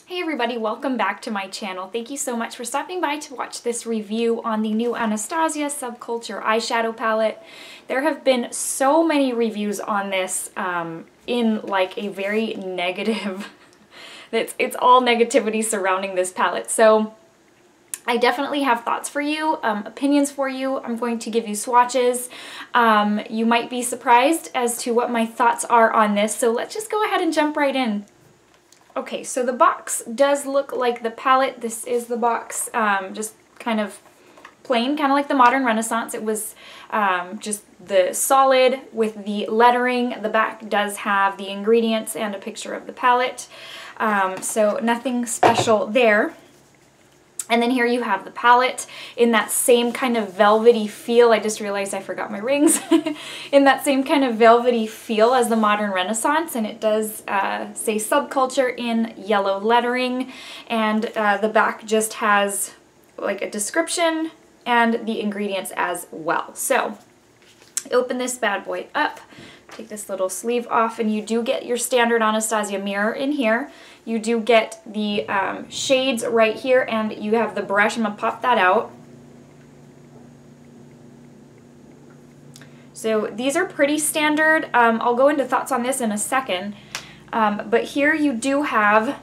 Hey everybody, welcome back to my channel. Thank you so much for stopping by to watch this review on the new Anastasia Subculture eyeshadow palette. There have been so many reviews on this in like a very negative, it's all negativity surrounding this palette. So I definitely have thoughts for you, opinions for you. I'm going to give you swatches. You might be surprised as to what my thoughts are on this. So let's just go ahead and jump right in. Okay, so the box does look like the palette. This is the box, just kind of plain, kind of like the Modern Renaissance. It was just the solid with the lettering. The back does have the ingredients and a picture of the palette, so nothing special there. And then here you have the palette in that same kind of velvety feel. I just realized I forgot my rings. In that same kind of velvety feel as the Modern Renaissance, and it does say Subculture in yellow lettering, and the back just has like a description and the ingredients as well. So open this bad boy up, take this little sleeve off, and you do get your standard Anastasia mirror in here. You do get the shades right here, and you have the brush. I'm going to pop that out. So these are pretty standard. I'll go into thoughts on this in a second. But here you do have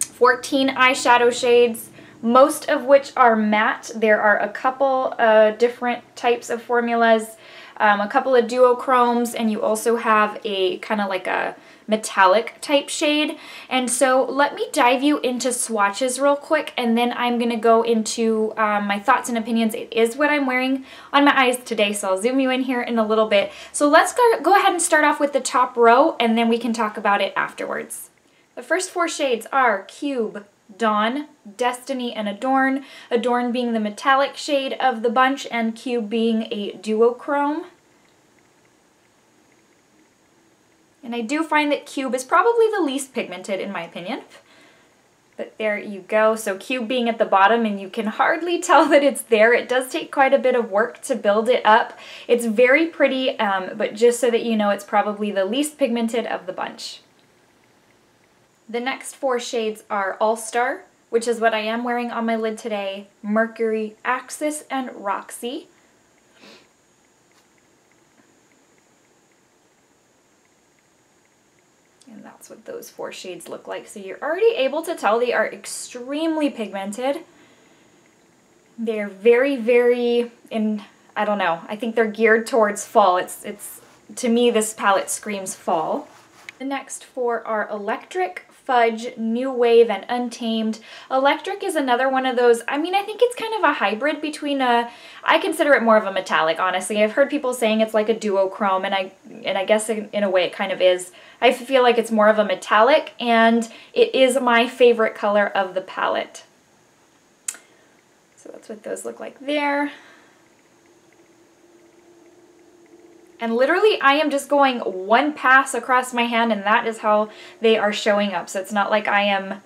14 eyeshadow shades, most of which are matte. There are a couple different types of formulas, a couple of duochromes, and you also have a kind of like a metallic type shade. And so let me dive you into swatches real quick, and then I'm going to go into my thoughts and opinions. It is what I'm wearing on my eyes today, so I'll zoom you in here in a little bit. So let's go ahead and start off with the top row, and then we can talk about it afterwards. The first four shades are Cube, Dawn, Destiny, and Adorn. Adorn being the metallic shade of the bunch, and Cube being a duochrome. And I do find that Cube is probably the least pigmented in my opinion. But there you go. So Cube being at the bottom, and you can hardly tell that it's there. It does take quite a bit of work to build it up. It's very pretty, but just so that you know, it's probably the least pigmented of the bunch. The next four shades are All Star, which is what I am wearing on my lid today, Mercury, Axis, and Roxy. And that's what those four shades look like. So you're already able to tell they are extremely pigmented. They're very, very, I don't know, I think they're geared towards fall. It's to me, this palette screams fall. The next four are Electric, Fudge, New Wave, and Untamed. Electric is another one of those, I mean, I think it's kind of a hybrid between I consider it more of a metallic, honestly. I've heard people saying it's like a duochrome, and I guess in a way it kind of is. I feel like it's more of a metallic, and it is my favorite color of the palette. So that's what those look like there. And literally, I am just going one pass across my hand, and that is how they are showing up. So it's not like I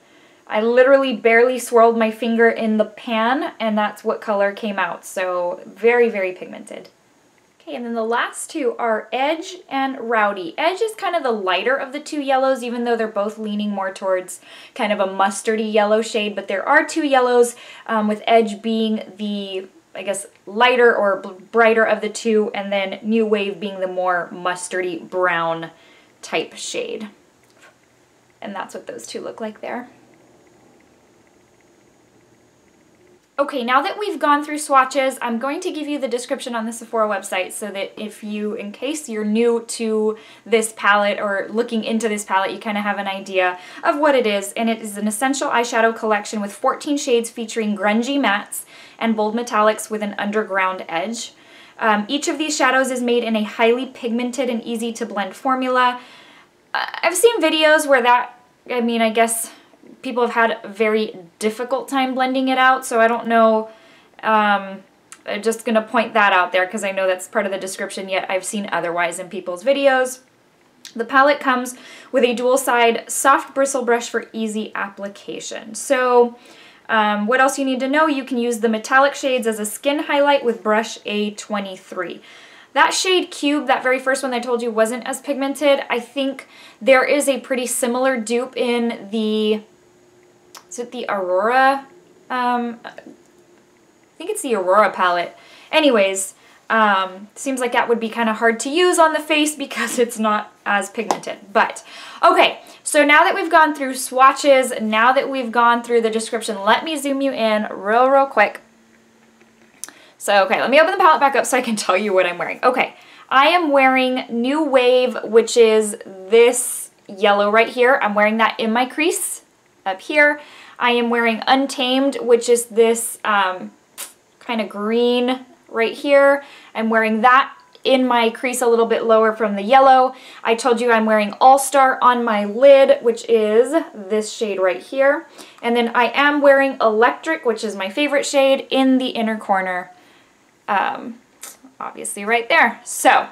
literally barely swirled my finger in the pan, and that's what color came out. So very, very pigmented. Okay, and then the last two are Edge and Rowdy. Edge is kind of the lighter of the two yellows, even though they're both leaning more towards kind of a mustardy yellow shade. But there are two yellows, with Edge being the, I guess, lighter or brighter of the two, and then New Wave being the more mustardy brown type shade. And that's what those two look like there. Okay, now that we've gone through swatches, I'm going to give you the description on the Sephora website so that if you, in case you're new to this palette or looking into this palette, you kind of have an idea of what it is. And it is an essential eyeshadow collection with 14 shades featuring grungy mattes and bold metallics with an underground edge. Each of these shadows is made in a highly pigmented and easy to blend formula. I've seen videos where I mean, I guess people have had a very difficult time blending it out, so I don't know. I'm just going to point that out there because I know that's part of the description, yet I've seen otherwise in people's videos. The palette comes with a dual-side soft bristle brush for easy application. So what else you need to know? You can use the metallic shades as a skin highlight with brush A23. That shade Cube, that very first one I told you wasn't as pigmented. I think there is a pretty similar dupe in the is it the Aurora? I think it's the Aurora palette. Anyways, seems like that would be kind of hard to use on the face because it's not as pigmented. But, okay, so now that we've gone through swatches, now that we've gone through the description, let me zoom you in real quick. So, okay, let me open the palette back up so I can tell you what I'm wearing. Okay, I am wearing New Wave, which is this yellow right here. I'm wearing that in my crease up here. I am wearing Untamed, which is this kind of green right here. I'm wearing that in my crease a little bit lower from the yellow. I told you I'm wearing All Star on my lid, which is this shade right here. And then I am wearing Electric, which is my favorite shade, in the inner corner. Obviously right there. So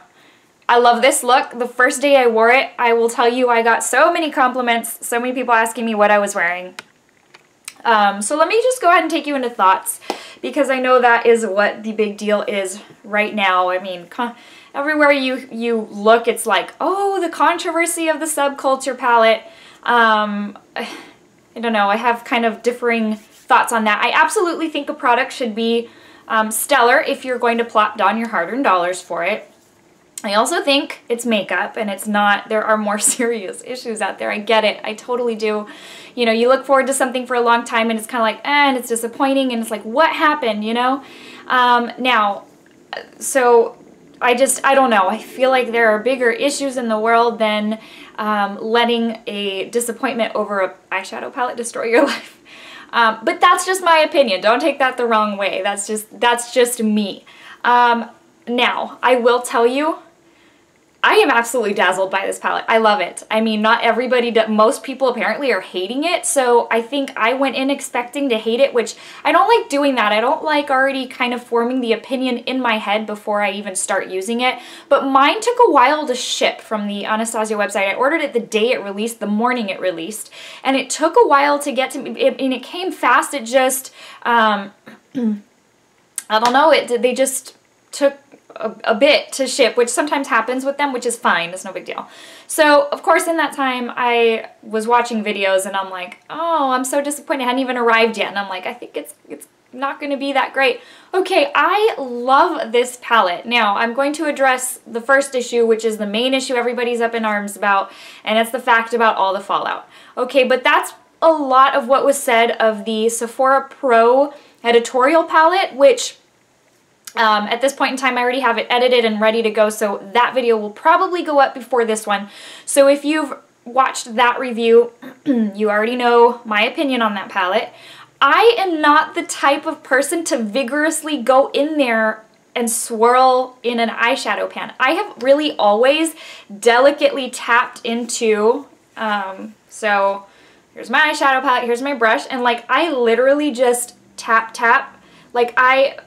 I love this look. The first day I wore it, I will tell you I got so many compliments, so many people asking me what I was wearing. So let me just go ahead and take you into thoughts, because I know that is what the big deal is right now. I mean, everywhere you look, it's like, oh, the controversy of the Subculture palette. I don't know, I have kind of differing thoughts on that. I absolutely think a product should be stellar if you're going to plop down your hard-earned dollars for it. I also think it's makeup, and it's not, there are more serious issues out there. I get it. I totally do. You know, you look forward to something for a long time and it's kind of like, and it's disappointing, and it's like, what happened, you know? Now, so I don't know. I feel like there are bigger issues in the world than letting a disappointment over an eyeshadow palette destroy your life. But that's just my opinion. Don't take that the wrong way. That's just me. Now, I will tell you, I am absolutely dazzled by this palette. I love it. I mean, not everybody does. Most people apparently are hating it, so I think I went in expecting to hate it, which I don't like doing that. I don't like already kind of forming the opinion in my head before I even start using it. But mine took a while to ship from the Anastasia website. I ordered it the day it released, the morning it released, and it took a while to get to me. And it came fast. It just, I don't know, they just took a bit to ship, which sometimes happens with them, which is fine. It's no big deal. So, of course, in that time, I was watching videos and I'm like, oh, I'm so disappointed. It hadn't even arrived yet. And I'm like, I think it's not going to be that great. Okay, I love this palette. Now, I'm going to address the first issue, which is the main issue everybody's up in arms about, and it's the fact about all the fallout. Okay, but that's a lot of what was said of the Sephora Pro editorial palette, which at this point in time, I already have it edited and ready to go, so that video will probably go up before this one. So if you've watched that review, you already know my opinion on that palette. I am not the type of person to vigorously go in there and swirl in an eyeshadow pan. I have really always delicately tapped into, so here's my eyeshadow palette, here's my brush, and like I literally just tap, like I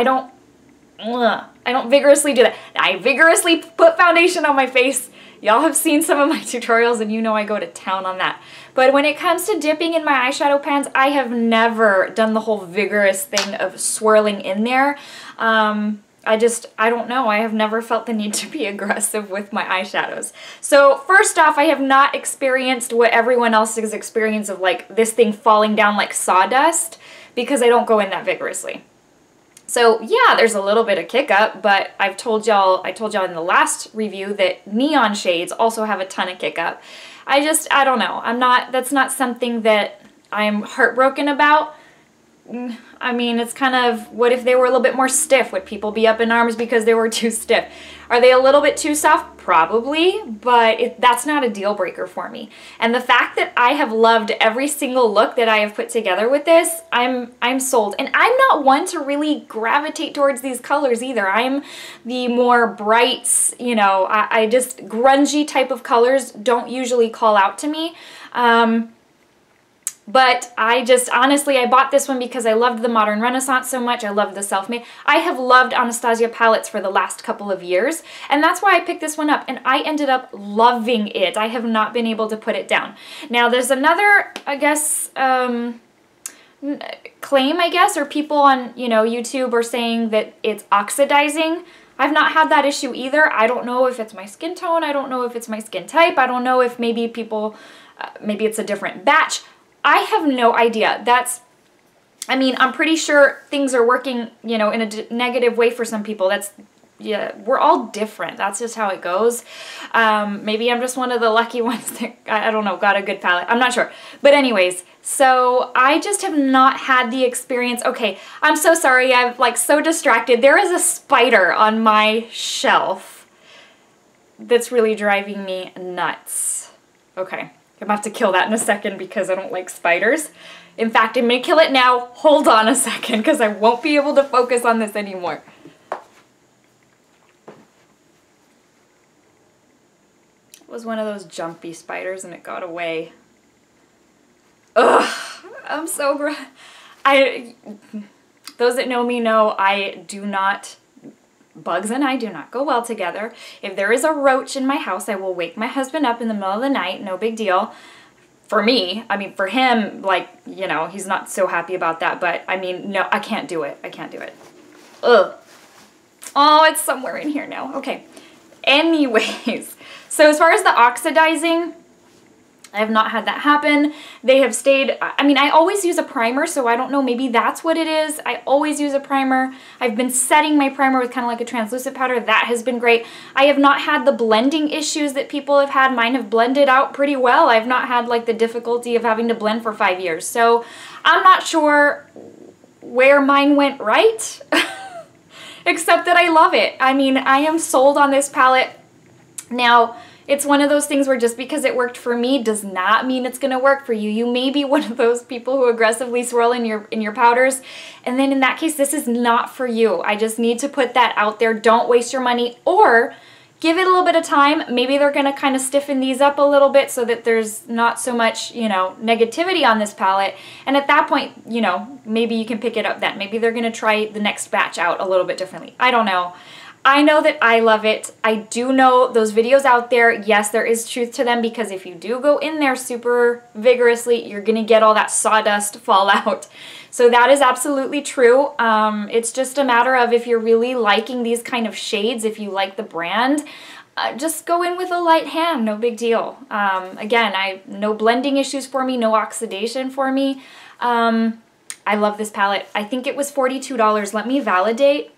don't vigorously do that. I vigorously put foundation on my face. Y'all have seen some of my tutorials and you know I go to town on that. But when it comes to dipping in my eyeshadow pans, I have never done the whole vigorous thing of swirling in there. I don't know. I have never felt the need to be aggressive with my eyeshadows. So first off, I have not experienced what everyone else's experience of like this thing falling down like sawdust, because I don't go in that vigorously. So yeah, there's a little bit of kick up, but I told y'all in the last review that neon shades also have a ton of kick up. I don't know. That's not something that I'm heartbroken about. I mean, it's kind of, what if they were a little bit more stiff? Would people be up in arms because they were too stiff? Are they a little bit too soft? Probably, but that's not a deal breaker for me. And the fact that I have loved every single look that I have put together with this, I'm sold. And I'm not one to really gravitate towards these colors either. I'm the more brights, you know, I just grungy type of colors don't usually call out to me. But honestly, I bought this one because I loved the Modern Renaissance so much. I loved the self-made. I have loved Anastasia palettes for the last couple of years, and that's why I picked this one up, and I ended up loving it. I have not been able to put it down. Now, there's another, I guess, claim, I guess, or people on, you know, YouTube are saying that it's oxidizing. I've not had that issue either. I don't know if it's my skin tone. I don't know if it's my skin type. I don't know if maybe people, maybe it's a different batch. I have no idea. I mean, I'm pretty sure things are working, you know, in a negative way for some people. Yeah, we're all different. That's just how it goes. Maybe I'm just one of the lucky ones that, I don't know, got a good palette. I'm not sure. But anyways, so I just have not had the experience. Okay, I'm so sorry. I'm like so distracted. There is a spider on my shelf that's really driving me nuts. Okay, I'm gonna have to kill that in a second because I don't like spiders. In fact, I'm gonna kill it now. Hold on a second because I won't be able to focus on this anymore. It was one of those jumpy spiders and it got away. Ugh, I'm so those that know me know I do not, bugs and I do not go well together. If there is a roach in my house, I will wake my husband up in the middle of the night, no big deal. For me, I mean, for him, like, you know, he's not so happy about that, but I mean, no, I can't do it. I can't do it. Ugh. Oh, it's somewhere in here now. Okay. Anyways, so as far as the oxidizing, I have not had that happen. They have stayed, I mean, I always use a primer, so I don't know, maybe that's what it is. I always use a primer. I've been setting my primer with kind of like a translucent powder. That has been great. I have not had the blending issues that people have had. Mine have blended out pretty well. I've not had like the difficulty of having to blend for 5 years. So I'm not sure where mine went right, except that I love it. I mean, I am sold on this palette. Now, it's one of those things where just because it worked for me does not mean it's gonna work for you. You may be one of those people who aggressively swirl in your powders, and then in that case, this is not for you. I just need to put that out there. Don't waste your money, or give it a little bit of time. Maybe they're gonna kind of stiffen these up a little bit so that there's not so much, you know, negativity on this palette. And at that point, you know, maybe you can pick it up then. Maybe they're gonna try the next batch out a little bit differently. I don't know. I know that I love it. I do know those videos out there, yes, there is truth to them, because if you do go in there super vigorously, you're gonna get all that sawdust fallout. So that is absolutely true. It's just a matter of if you're really liking these kind of shades, if you like the brand, just go in with a light hand, no big deal. Again, no blending issues for me, no oxidation for me. I love this palette. I think it was $42. Let me validate.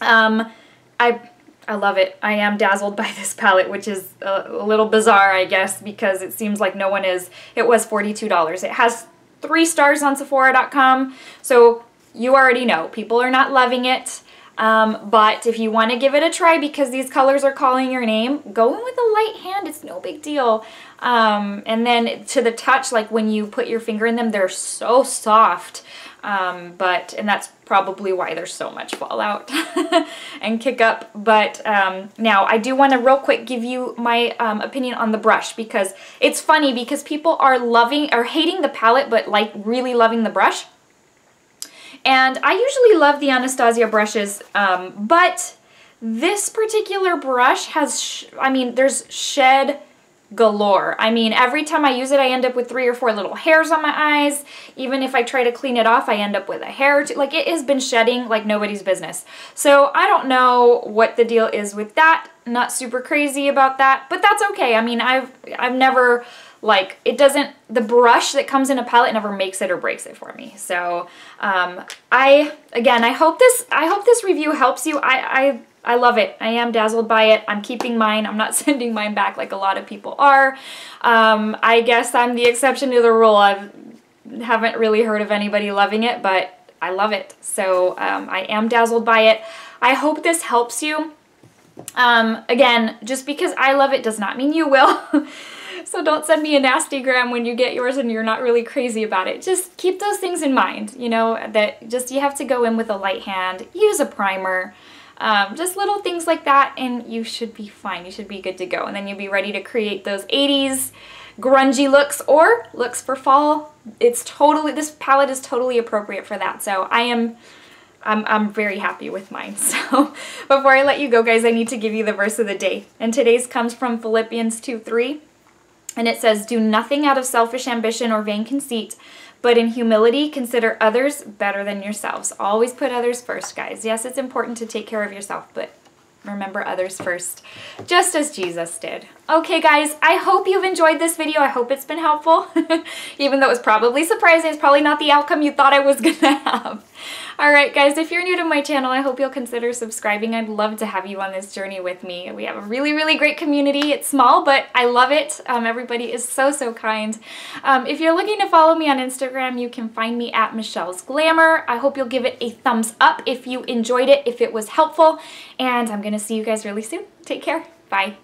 I love it. I am dazzled by this palette, which is a little bizarre, I guess, because it seems like no one is. It was $42. It has 3 stars on Sephora.com, so you already know. People are not loving it, but if you want to give it a try because these colors are calling your name, go in with a light hand. It's no big deal. And then to the touch, like when you put your finger in them, they're so soft. And that's probably why there's so much fallout and kick up. But now I do want to real quick give you my opinion on the brush, because it's funny because people are hating the palette but like really loving the brush. And I usually love the Anastasia brushes, but this particular brush has, I mean, there's shed galore. I mean, every time I use it, I end up with 3 or 4 little hairs on my eyes. Even if I try to clean it off, I end up with a hair or two. Like, it has been shedding like nobody's business. So I don't know what the deal is with that. Not super crazy about that, but that's okay. I mean, I've never, like, it doesn't, the brush that comes in a palette never makes it or breaks it for me. So I hope this review helps you. I love it. I am dazzled by it. I'm keeping mine. I'm not sending mine back like a lot of people are. I guess I'm the exception to the rule. I haven't really heard of anybody loving it, but I love it. So I am dazzled by it. I hope this helps you. Again, just because I love it does not mean you will. So don't send me a nasty gram when you get yours and you're not really crazy about it. Just keep those things in mind, you know, that just you have to go in with a light hand, use a primer, just little things like that, and you should be fine. You should be good to go. And then you'll be ready to create those 80s grungy looks or looks for fall. It's totally, this palette is totally appropriate for that. So I'm very happy with mine. So before I let you go, guys, I need to give you the verse of the day. And today's comes from Philippians 2:3. And it says, "Do nothing out of selfish ambition or vain conceit, but in humility consider others better than yourselves." Always put others first, guys. Yes, it's important to take care of yourself, but remember others first, just as Jesus did. Okay guys, I hope you've enjoyed this video. I hope it's been helpful. Even though it was probably surprising, it's probably not the outcome you thought I was gonna have. Alright guys, if you're new to my channel, I hope you'll consider subscribing. I'd love to have you on this journey with me. We have a really, really great community. It's small, but I love it. Everybody is so, so kind. If you're looking to follow me on Instagram, you can find me at Michelle's Glamour. I hope you'll give it a thumbs up if you enjoyed it, if it was helpful, and I'm gonna see you guys really soon. Take care. Bye.